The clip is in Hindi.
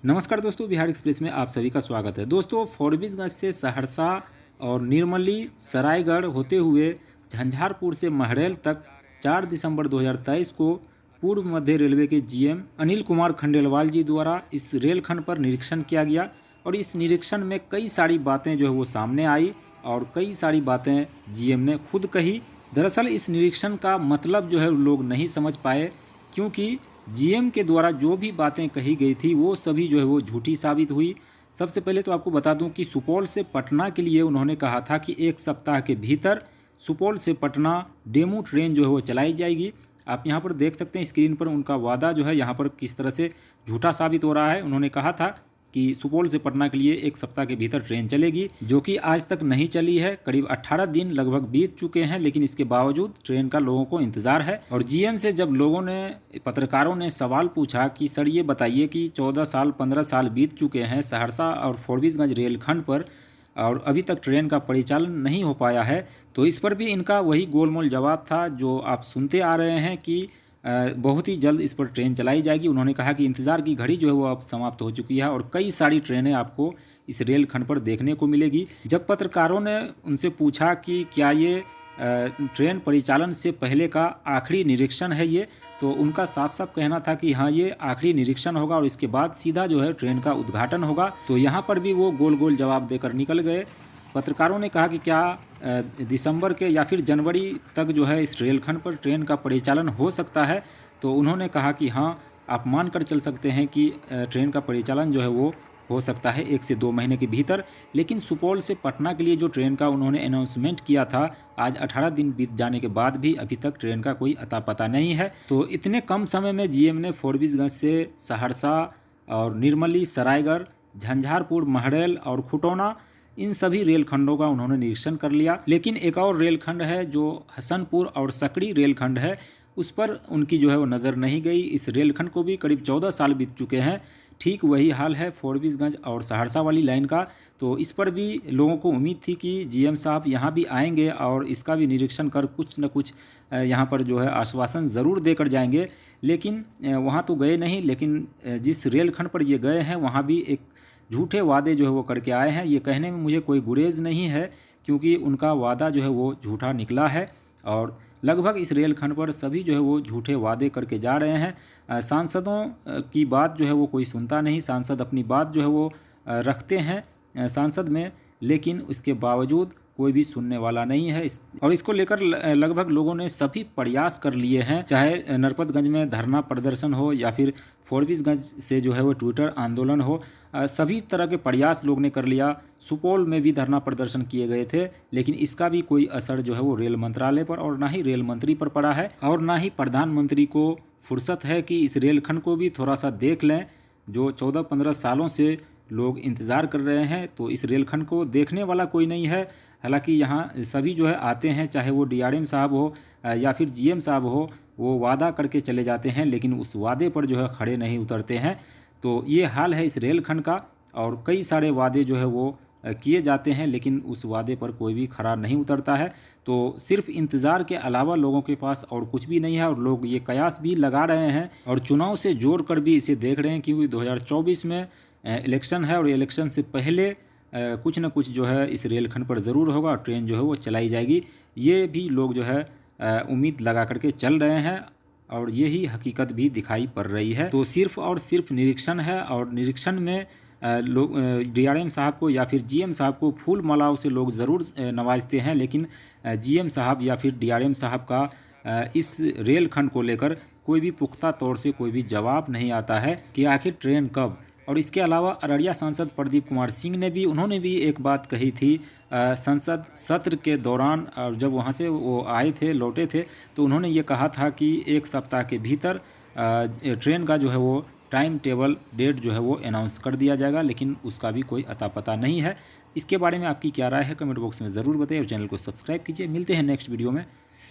नमस्कार दोस्तों, बिहार एक्सप्रेस में आप सभी का स्वागत है। दोस्तों, फॉरबिसगंज से सहरसा और निर्मली सरायगढ़ होते हुए झंझारपुर से महरैल तक 4 दिसंबर 2023 को पूर्व मध्य रेलवे के जीएम अनिल कुमार खंडेलवाल जी द्वारा इस रेलखंड पर निरीक्षण किया गया और इस निरीक्षण में कई सारी बातें जो है वो सामने आई और कई सारी बातें जीएम ने खुद कही। दरअसल इस निरीक्षण का मतलब जो है लोग नहीं समझ पाए, क्योंकि जीएम के द्वारा जो भी बातें कही गई थी वो सभी जो है वो झूठी साबित हुई। सबसे पहले तो आपको बता दूं कि सुपौल से पटना के लिए उन्होंने कहा था कि 1 सप्ताह के भीतर सुपौल से पटना डेमू ट्रेन जो है वो चलाई जाएगी। आप यहाँ पर देख सकते हैं स्क्रीन पर उनका वादा जो है यहाँ पर किस तरह से झूठा साबित हो रहा है। उन्होंने कहा था कि सुपौल से पटना के लिए 1 सप्ताह के भीतर ट्रेन चलेगी, जो कि आज तक नहीं चली है। करीब 18 दिन लगभग बीत चुके हैं, लेकिन इसके बावजूद ट्रेन का लोगों को इंतज़ार है। और जीएम से जब पत्रकारों ने सवाल पूछा कि सर ये बताइए कि 14 साल 15 साल बीत चुके हैं सहरसा और फॉरबिसगंज रेलखंड पर और अभी तक ट्रेन का परिचालन नहीं हो पाया है, तो इस पर भी इनका वही गोलमोल जवाब था जो आप सुनते आ रहे हैं कि बहुत ही जल्द इस पर ट्रेन चलाई जाएगी। उन्होंने कहा कि इंतज़ार की घड़ी जो है वो अब समाप्त हो चुकी है और कई सारी ट्रेनें आपको इस रेलखंड पर देखने को मिलेगी। जब पत्रकारों ने उनसे पूछा कि क्या ये ट्रेन परिचालन से पहले का आखिरी निरीक्षण है ये, तो उनका साफ साफ कहना था कि हाँ ये आखिरी निरीक्षण होगा और इसके बाद सीधा जो है ट्रेन का उद्घाटन होगा। तो यहाँ पर भी वो गोल गोल जवाब देकर निकल गए। पत्रकारों ने कहा कि क्या दिसंबर के या फिर जनवरी तक जो है इस रेलखंड पर ट्रेन का परिचालन हो सकता है, तो उन्होंने कहा कि हाँ आप मान कर चल सकते हैं कि ट्रेन का परिचालन जो है वो हो सकता है 1 से 2 महीने के भीतर। लेकिन सुपौल से पटना के लिए जो ट्रेन का उन्होंने अनाउंसमेंट किया था, आज 18 दिन बीत जाने के बाद भी अभी तक ट्रेन का कोई अता पता नहीं है। तो इतने कम समय में जीएम ने फॉरबिसगंज से सहरसा और निर्मली सरायगढ़, झंझारपुर, महरैल और खुटौना, इन सभी रेलखंडों का उन्होंने निरीक्षण कर लिया। लेकिन एक और रेलखंड है जो हसनपुर और सकड़ी रेलखंड है, उस पर उनकी जो है वो नज़र नहीं गई। इस रेलखंड को भी करीब 14 साल बीत चुके हैं। ठीक वही हाल है फॉरबिसगंज और सहरसा वाली लाइन का। तो इस पर भी लोगों को उम्मीद थी कि जीएम साहब यहाँ भी आएंगे और इसका भी निरीक्षण कर कुछ न कुछ यहाँ पर जो है आश्वासन ज़रूर देकर जाएंगे। लेकिन वहाँ तो गए नहीं, लेकिन जिस रेलखंड पर ये गए हैं वहाँ भी एक झूठे वादे जो है वो करके आए हैं। ये कहने में मुझे कोई गुरेज नहीं है, क्योंकि उनका वादा जो है वो झूठा निकला है और लगभग इस रेलखंड पर सभी जो है वो झूठे वादे करके जा रहे हैं। सांसदों की बात जो है वो कोई सुनता नहीं। सांसद अपनी बात जो है वो रखते हैं सांसद में, लेकिन उसके बावजूद कोई भी सुनने वाला नहीं है। और इसको लेकर लगभग लोगों ने सभी प्रयास कर लिए हैं, चाहे नरपतगंज में धरना प्रदर्शन हो या फिर फॉरबिसगंज से जो है वो ट्विटर आंदोलन हो, सभी तरह के प्रयास लोग ने कर लिया। सुपौल में भी धरना प्रदर्शन किए गए थे, लेकिन इसका भी कोई असर जो है वो रेल मंत्रालय पर और ना ही रेल मंत्री पर पड़ा है और ना ही प्रधानमंत्री को फुर्सत है कि इस रेलखंड को भी थोड़ा सा देख लें। जो 14-15 सालों से लोग इंतज़ार कर रहे हैं, तो इस रेलखंड को देखने वाला कोई नहीं है। हालांकि यहाँ सभी जो है आते हैं, चाहे वो डीआरएम साहब हो या फिर जीएम साहब हो, वो वादा करके चले जाते हैं, लेकिन उस वादे पर जो है खड़े नहीं उतरते हैं। तो ये हाल है इस रेलखंड का। और कई सारे वादे जो है वो किए जाते हैं, लेकिन उस वादे पर कोई भी खरा नहीं उतरता है। तो सिर्फ इंतज़ार के अलावा लोगों के पास और कुछ भी नहीं है और लोग ये कयास भी लगा रहे हैं और चुनाव से जोड़ कर भी इसे देख रहे हैं, क्योंकि 2024 में इलेक्शन है और इलेक्शन से पहले कुछ न कुछ जो है इस रेलखंड पर ज़रूर होगा और ट्रेन जो है वो चलाई जाएगी। ये भी लोग जो है उम्मीद लगा करके चल रहे हैं और यही हकीकत भी दिखाई पड़ रही है। तो सिर्फ और सिर्फ निरीक्षण है और निरीक्षण में लोग डीआरएम साहब को या फिर जीएम साहब को फूल मालाओं से लोग ज़रूर नवाजते हैं, लेकिन जीएम साहब या फिर डीआरएम साहब का इस रेलखंड को लेकर कोई भी पुख्ता तौर से कोई भी जवाब नहीं आता है कि आखिर ट्रेन कब। और इसके अलावा अररिया सांसद प्रदीप कुमार सिंह ने भी उन्होंने एक बात कही थी संसद सत्र के दौरान, और जब वहाँ से वो आए थे लौटे थे, तो उन्होंने ये कहा था कि 1 सप्ताह के भीतर ट्रेन का जो है वो टाइम टेबल डेट जो है वो अनाउंस कर दिया जाएगा, लेकिन उसका भी कोई अता पता नहीं है। इसके बारे में आपकी क्या राय है, कमेंट बॉक्स में ज़रूर बताइए और चैनल को सब्सक्राइब कीजिए। मिलते हैं नेक्स्ट वीडियो में।